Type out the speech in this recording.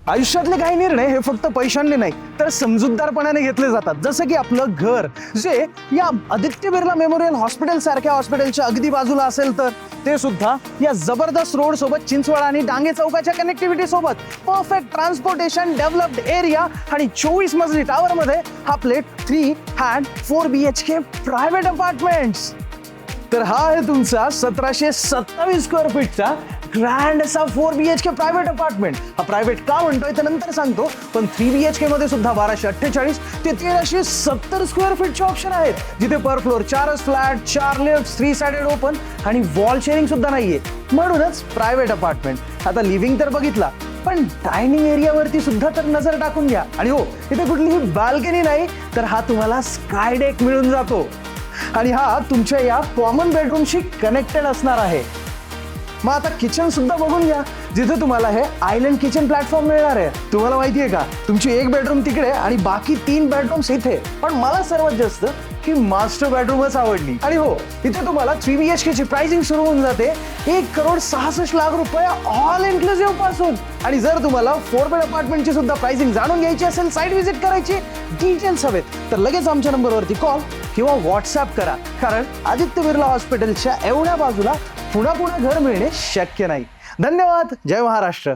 आयुष्यातले काही निर्णय हे फक्त पैशांनी नाही तर समजूतदारपणाने घेतले जातात. जसं की आपलं घर, जे या आदित्य बिर्ला मेमोरियल हॉस्पिटल सारख्या हॉस्पिटलच्या अगदी बाजूला असेल तर ते सुद्धा या जबरदस्त रोड सोबत, चिंचवड आणि डांगे चौकाच्या कनेक्टिव्हिटी सोबत, परफेक्ट ट्रान्सपोर्टेशन, डेव्हलप्ड एरिया आणि 24 मजली टावर मध्ये आपले 3 and 4 BHK प्रायव्हेट अपार्टमेंट्स. तर हा आहे तुमचा 1727 स्क्वेअर फीटचा ग्रँड असा 4 BHK प्रायव्हेट अपार्टमेंट. हा प्रायव्हेट का म्हणतोय ते नंतर सांगतो, पण 3 BHK मध्ये सुद्धा 1248 ते 1370 स्क्वेअर फीटचे ऑप्शन आहेत, जिथे पर फ्लोअर 4च फ्लॅट, 4 लिफ्ट, 3 साइडेड ओपन आणि वॉल शेअरिंग सुद्धा नाहीये, म्हणूनच प्रायव्हेट अपार्टमेंट. आता लिव्हिंग तर बघितला, पण डायनिंग एरियावरती सुद्धा तर नजर टाकून घ्या. आणि हो, इथे कुठलीही बाल्कनी नाही, तर हा तुम्हाला स्काय डेक मिळून जातो आणि हा तुमच्या या कॉमन बेडरूमशी कनेक्टेड असणार आहे. मग आता किचन सुद्धा बघून घ्या, जिथे तुम्हाला हे आयलंड किचन प्लॅटफॉर्म मिळणार आहे. तुम्हाला माहितीये का, तुमची एक बेडरूम तिकडे आणि बाकी 3 बेडरूम्स इथे. पण मला सर्वात जास्त ही मास्टर बेडरूमच आवडली. आणि हो, इथे तुम्हाला 3 BHK ची प्राइसिंग सुरू होऊन जाते 1,66,00,000 रुपये ऑल इन्क्लुसिव्ह पासून. आणि जर तुम्हाला 4 बेड अपार्टमेंटची सुद्धा प्राइसिंग जाणून घ्यायची असेल, साईट व्हिजिट करायची, डिटेल्स हवेत, तर लगेच आमच्या नंबरवरती कॉल किंवा व्हॉट्सअप करा. कारण आदित्य बिर्ला हॉस्पिटलच्या एवढ्या बाजूला पुन्हा घर मिळणे शक्य नाही. धन्यवाद. जय महाराष्ट्र.